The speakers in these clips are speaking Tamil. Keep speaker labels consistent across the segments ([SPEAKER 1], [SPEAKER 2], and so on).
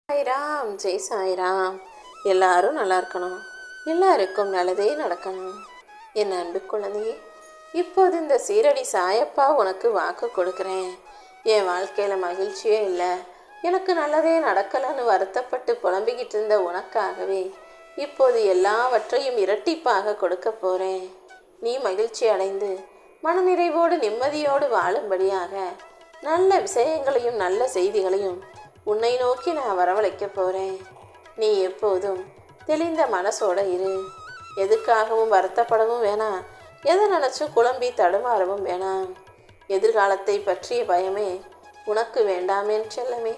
[SPEAKER 1] சாய்ராம் ஜெய் சாய்ராம். எல்லாரும் நல்லா இருக்கணும், எல்லாருக்கும் நல்லதே நடக்கணும். என் அன்பு குழந்தையே, இப்போது இந்த சீரடி சாயப்பா உனக்கு வாக்கு கொடுக்குறேன். என் வாழ்க்கையில் மகிழ்ச்சியே இல்லை, எனக்கு நல்லதே நடக்கலைன்னு வருத்தப்பட்டு புலம்பிக்கிட்டு இருந்த உனக்காகவே இப்போது எல்லாவற்றையும் இரட்டிப்பாக கொடுக்க போகிறேன். நீ மகிழ்ச்சி அடைந்து மனநிறைவோடு நிம்மதியோடு வாழும்படியாக நல்ல விஷயங்களையும் நல்ல செய்திகளையும் உன்னை நோக்கி நான் வரவழைக்க போகிறேன். நீ எப்போதும் தெளிந்த மனசோட இரு. எதுக்காகவும் வருத்தப்படவும் வேணாம், எதை நினச்சும் குழம்பி தடுமாறவும் வேணாம். எதிர்காலத்தை பற்றிய பயமே உனக்கு வேண்டாமேன்னு செல்லமே.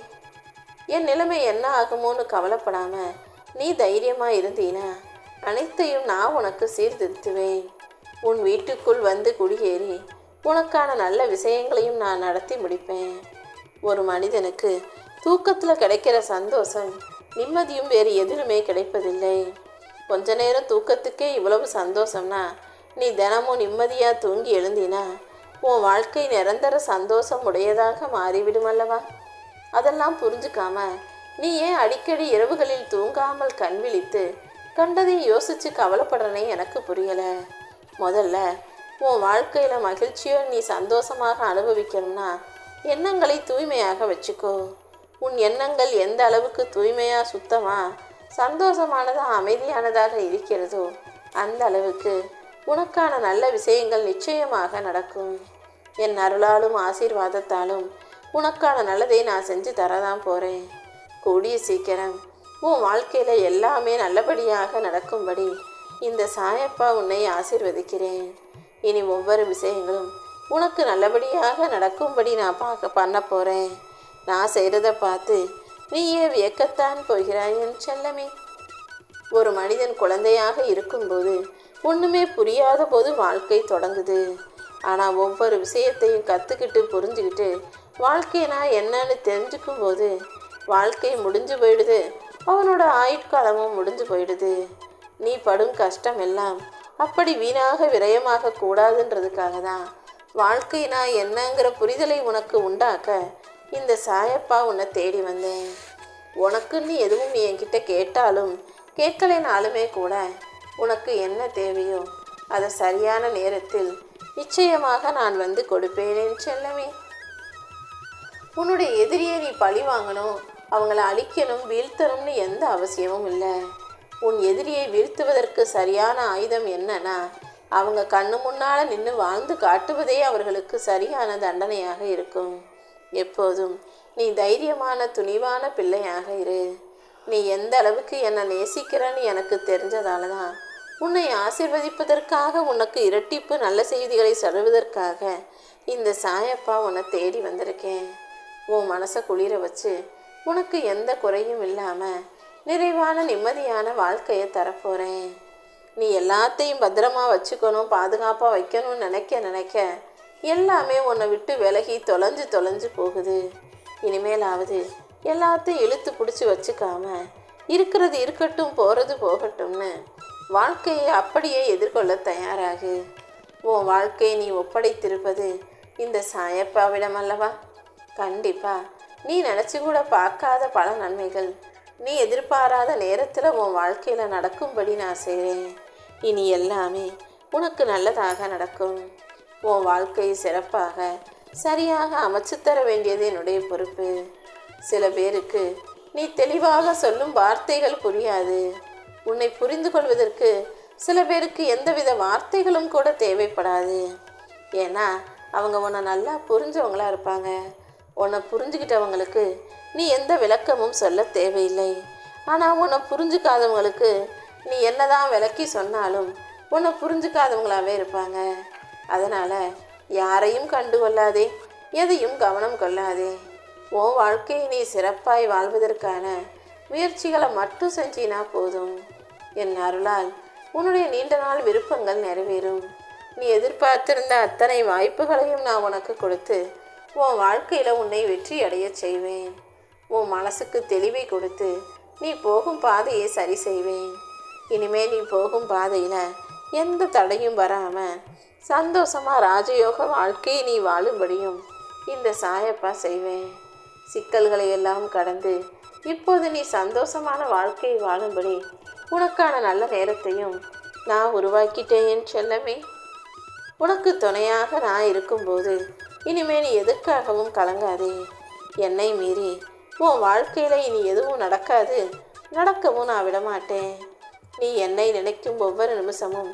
[SPEAKER 1] என் நிலைமை என்ன ஆகுமோன்னு கவலைப்படாம நீ தைரியமாக இருந்தீனா அனைத்தையும் நான் உனக்கு சீர்திருத்துவேன். உன் வீட்டுக்குள் வந்து குடியேறி உனக்கான நல்ல விஷயங்களையும் நான் நடத்தி முடிப்பேன். ஒரு மனிதனுக்கு தூக்கத்தில் கிடைக்கிற சந்தோஷம் நிம்மதியும் வேறு எதிலுமே கிடைப்பதில்லை. கொஞ்ச நேரம் தூக்கத்துக்கே இவ்வளவு சந்தோஷம்னா நீ தினமும் நிம்மதியாக தூங்கி எழுந்தினா உன் வாழ்க்கை நிரந்தர சந்தோஷம் உடையதாக மாறிவிடும் அல்லவா? அதெல்லாம் புரிஞ்சுக்காம நீ ஏன் அடிக்கடி இரவுகளில் தூங்காமல் கண் விழித்து கண்டதை யோசித்து கவலைப்படுறனே எனக்கு புரியலை. முதல்ல உன் வாழ்க்கையில் மகிழ்ச்சியோ நீ சந்தோஷமாக அனுபவிக்கணும்னா எண்ணங்களை தூய்மையாக வச்சுக்கோ. உன் எண்ணங்கள் எந்த அளவுக்கு தூய்மையாக சுத்தமாக சந்தோஷமானதாக அமைதியானதாக இருக்கிறதோ அந்த அளவுக்கு உனக்கான நல்ல விஷயங்கள் நிச்சயமாக நடக்கும். என் அருளாலும் ஆசீர்வாதத்தாலும் உனக்கான நல்லதை நான் செஞ்சு தரதான் போகிறேன். கூடிய சீக்கிரம் உன் வாழ்க்கையில் எல்லாமே நல்லபடியாக நடக்கும்படி இந்த சாயப்பா உன்னை ஆசீர்வதிக்கிறேன். இனி ஒவ்வொரு விஷயங்களும் உனக்கு நல்லபடியாக நடக்கும்படி நான் பண்ண போகிறேன். நான் செய்கிறத பார்த்து நீயே வியக்கத்தான் போகிறாய் என் செல்லமே. ஒரு மனிதன் குழந்தையாக இருக்கும்போது ஒன்றுமே புரியாத போது வாழ்க்கை தொடங்குது. ஆனால் ஒவ்வொரு விஷயத்தையும் கற்றுக்கிட்டு புரிஞ்சுக்கிட்டு வாழ்க்கைனா என்னன்னு தெரிஞ்சுக்கும் போது வாழ்க்கை முடிஞ்சு போயிடுது, அவனோட ஆயுட்காலமும் முடிஞ்சு போயிடுது. நீ படும் கஷ்டம் எல்லாம் அப்படி வீணாக விரயமாக கூடாதுன்றதுக்காக தான் வாழ்க்கைனா என்னங்கிற புரிதலை உனக்கு உண்டாக்க இந்த சாயப்பா உன்னை தேடி வந்தேன். உனக்குன்னு எதுவும் நீ என்கிட்ட கேட்டாலும் கேட்கலைனாலுமே கூட உனக்கு என்ன தேவையோ அதை சரியான நேரத்தில் நிச்சயமாக நான் வந்து கொடுப்பேனேன் செல்லமே. உன்னுடைய எதிரியை நீ பழி வாங்கணும், அவங்கள அழிக்கணும், வீழ்த்தணும்னு எந்த அவசியமும் இல்லை. உன் எதிரியை வீழ்த்துவதற்கு சரியான ஆயுதம் என்னன்னா அவங்க கண்ணு முன்னால் நின்று வாழ்ந்து காட்டுவதே அவர்களுக்கு சரியான தண்டனையாக இருக்கும். எப்போதும் நீ தைரியமான துணிவான பிள்ளையாக இரு. நீ எந்த அளவுக்கு என்னை நேசிக்கிறன்னு எனக்கு தெரிஞ்சதால தான் உன்னை ஆசீர்வதிப்பதற்காக உனக்கு இரட்டிப்பு நல்ல செய்திகளை சொல்வதற்காக இந்த சாயப்பா உன்னை தேடி வந்திருக்கேன். உன் மனசை குளிர வச்சு உனக்கு எந்த குறையும் இல்லாமல் நிறைவான நிம்மதியான வாழ்க்கையை தரப்போகிறேன். நீ எல்லாத்தையும் பத்திரமா வச்சுக்கணும், பாதுகாப்பாக வைக்கணும்னு நினைக்க எல்லாமே உன்னை விட்டு விலகி தொலைஞ்சு போகுது. இனிமேலாவது எல்லாத்தையும் இழுத்து பிடிச்சி வச்சுக்காம இருக்கிறது இருக்கட்டும், போகிறது போகட்டும்னு வாழ்க்கையை அப்படியே எதிர்கொள்ள தயாராகு. உன் வாழ்க்கையை நீ ஒப்படைத்திருப்பது இந்த சாயப்பாவிடம் அல்லவா? கண்டிப்பாக நீ நினச்சி கூட பார்க்காத பல நன்மைகள் நீ எதிர்பாராத நேரத்தில் உன் வாழ்க்கையில் நடக்கும்படி நான் செய்கிறேன். இனி எல்லாமே உனக்கு நல்லதாக நடக்கும். உன் வாழ்க்கையை சிறப்பாக சரியாக அமைச்சு தர வேண்டியது என்னுடைய பொறுப்பு. சில பேருக்கு நீ தெளிவாக சொல்லும் வார்த்தைகள் புரியாது. உன்னை புரிந்து கொள்வதற்கு சில பேருக்கு எந்தவித வார்த்தைகளும் கூட தேவைப்படாது. ஏன்னா அவங்க உன்னை நல்லா புரிஞ்சவங்களா இருப்பாங்க. உன்னை புரிஞ்சுக்கிட்டவங்களுக்கு நீ எந்த விளக்கமும் சொல்ல தேவையில்லை. ஆனால் உன்னை புரிஞ்சுக்காதவங்களுக்கு நீ என்னதான் விளக்கி சொன்னாலும் உன்னை புரிஞ்சுக்காதவங்களாவே இருப்பாங்க. அதனால் யாரையும் கண்டு கொள்ளாதே, எதையும் கவனம் கொள்ளாதே. உன் வாழ்க்கையை நீ சிறப்பாய் வாழ்வதற்கான முயற்சிகளை மட்டும் செஞ்சினா போதும். என் அருளால் உன்னுடைய நீண்ட நாள் விருப்பங்கள் நிறைவேறும். நீ எதிர்பார்த்திருந்த அத்தனை வாய்ப்புகளையும் நான் உனக்கு கொடுத்து உன் வாழ்க்கையில் உன்னை வெற்றி அடைய செய்வேன். உன் மனசுக்கு தெளிவை கொடுத்து நீ போகும் பாதையை சரி செய்வேன். இனிமேல் நீ போகும் பாதையில் எந்த தடையும் வராமல் சந்தோஷமாக ராஜயோக வாழ்க்கையை நீ வாழும்படியும் இந்த சாயப்பா செய்வேன். சிக்கல்களை எல்லாம் கடந்து இப்போது நீ சந்தோஷமான வாழ்க்கையை வாழும்படி உனக்கான நல்ல நேரத்தையும் நான் உருவாக்கிட்டேன் என் செல்லமே. உனக்கு துணையாக நான் இருக்கும்போது இனிமே நீ எதற்காகவும் கலங்காதே. என்னை மீறி உன் வாழ்க்கையில் இனி எதுவும் நடக்காது, நடக்கவும் நான் விடமாட்டேன். நீ என்னை நினைக்கும் ஒவ்வொரு நிமிஷமும்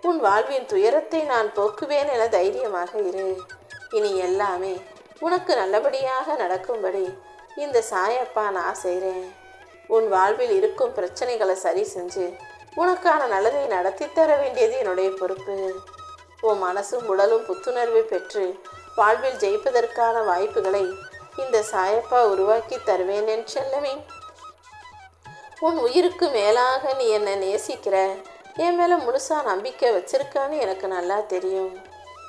[SPEAKER 1] உன் வாழ்வின் துயரத்தை நான் போக்குவேன் என தைரியமாக இரு. இனி எல்லாமே உனக்கு நல்லபடியாக நடக்கும்படி இந்த சாயப்பா நான் செய்கிறேன். உன் வாழ்வில் இருக்கும் பிரச்சனைகளை சரி செஞ்சு உனக்கான நல்லதை நடத்தி தர வேண்டியது என்னுடைய பொறுப்பு. உன் மனசும் உடலும் புத்துணர்வை பெற்று வாழ்வில் ஜெயிப்பதற்கான வாய்ப்புகளை இந்த சாயப்பா உருவாக்கி தருவேன் என் செல்லமே. உன் உயிருக்கு மேலாக நீ என்னை நேசிக்கிற, என் மேலே முழுசாக நம்பிக்கை வச்சிருக்கான்னு எனக்கு நல்லா தெரியும்.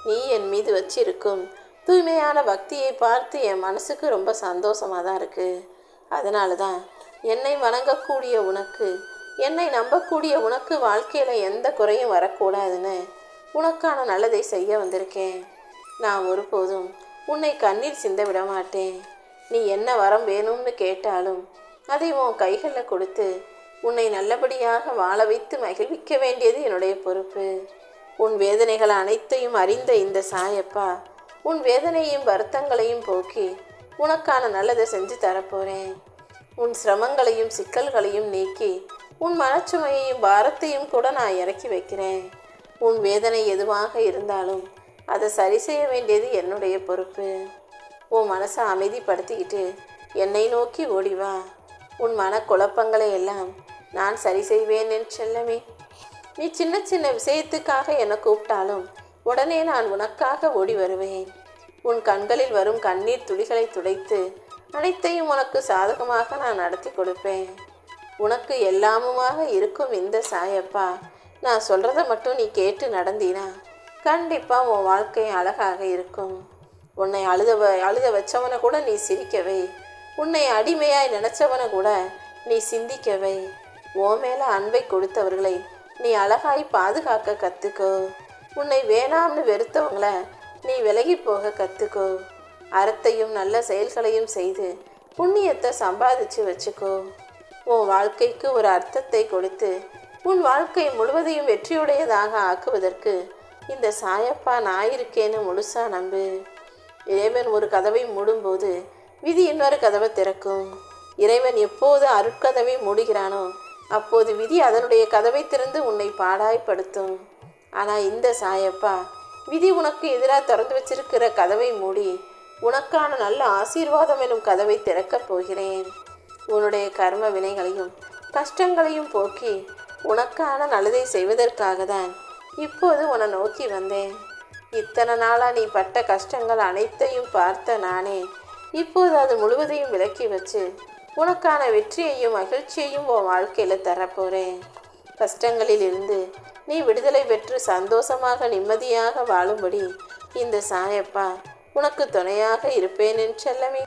[SPEAKER 1] நீ என் மீது வச்சிருக்கும் தூய்மையான பக்தியை பார்த்து என் மனசுக்கு ரொம்ப சந்தோஷமாக தான் இருக்குது. அதனால தான் என்னை வணங்கக்கூடிய உனக்கு, என்னை நம்பக்கூடிய உனக்கு வாழ்க்கையில் எந்த குறையும் வரக்கூடாதுன்னு உனக்கான நல்லதை செய்ய வந்திருக்கேன். நான் ஒருபோதும் உன்னை கண்ணீர் சிந்த விட மாட்டேன். நீ என்ன வரம் வேணும்னு கேட்டாலும் அதை உன் கைகளில் கொடுத்து உன்னை நல்லபடியாக வாழ வைத்து மகிழ்விக்க வேண்டியது என்னுடைய பொறுப்பு. உன் வேதனைகள் அனைத்தையும் அறிந்த இந்த சாயப்பா உன் வேதனையும் வருத்தங்களையும் போக்கி உனக்கான நல்லதை செஞ்சு தரப்போகிறேன். உன் சிரமங்களையும் சிக்கல்களையும் நீக்கி உன் மனச்சுமையையும் பாரத்தையும் கூட நான் இறக்கி வைக்கிறேன். உன் வேதனை எதுவாக இருந்தாலும் அதை சரி செய்ய வேண்டியது என்னுடைய பொறுப்பு. உன் மனசை அமைதிப்படுத்திக்கிட்டு என்னை நோக்கி ஓடிவா. உன் மனக்குழப்பங்களை எல்லாம் நான் சரி செய்வேன் என் செல்லமே. நீ சின்ன சின்ன விஷயத்துக்காக என்னை கூப்பிட்டாலும் உடனே நான் உனக்காக ஓடி வருவேன். உன் கண்களில் வரும் கண்ணீர் துளிகளை துடைத்து அனைத்தையும் உனக்கு சாதகமாக நான் நடத்தி கொடுப்பேன். உனக்கு எல்லாமுமாக இருக்கும் இந்த சாயப்பா நான் சொல்கிறத மட்டும் நீ கேட்டு நடந்தினா கண்டிப்பாக உன் வாழ்க்கை அழகாக இருக்கும். உன்னை அழுத வச்சவனை கூட நீ சிரிக்கவை, உன்னை அடிமையாய் நினச்சவனை கூட நீ சிந்திக்கவை. உன் மேலே அன்பை கொடுத்தவர்களை நீ அழகாய் பாதுகாக்க கற்றுக்கோ. உன்னை வேணாம்னு வெறுத்தவங்களை நீ விலகி போக கற்றுக்கோ. அறத்தையும் நல்ல செயல்களையும் செய்து புண்ணியத்தை சம்பாதிச்சு வச்சுக்கோ. உன் வாழ்க்கைக்கு ஒரு அர்த்தத்தை கொடுத்து உன் வாழ்க்கை முழுவதையும் வெற்றியுடையதாக ஆக்குவதற்கு இந்த சாயப்பா நான் இருக்கேன்னு முழுசாக நம்பு. இறைவன் ஒரு கதவை மூடும்போது விதி இன்னொரு கதவை திறக்கும். இறைவன் எப்போது அருட்கதவை மூடுகிறானோ அப்போது விதி அதனுடைய கதவை திறந்து உன்னை பாடாய்படுத்தும். ஆனால் இந்த சாயப்பா விதி உனக்கு எதிராக திறந்து வச்சிருக்கிற கதவை மூடி உனக்கான நல்ல ஆசீர்வாதம் எனும் கதவை திறக்கப் போகிறேன். உன்னுடைய கர்ம வினைகளையும் கஷ்டங்களையும் போக்கி உனக்கான நல்லதை செய்வதற்காக தான் இப்போது உன்னை நோக்கி வந்தேன். இத்தனை நாளாக நீ பட்ட கஷ்டங்கள் அனைத்தையும் பார்த்த நானே இப்போது அது முழுவதையும் விலக்கி வச்சு உனக்கான வெற்றியையும் மகிழ்ச்சியையும் உன் வாழ்க்கையில் தரப்போகிறேன். கஷ்டங்களில் இருந்து நீ விடுதலை பெற்று சந்தோஷமாக நிம்மதியாக வாழும்படி இந்த சாயப்பா உனக்கு துணையாக இருப்பேன் என் செல்லமே.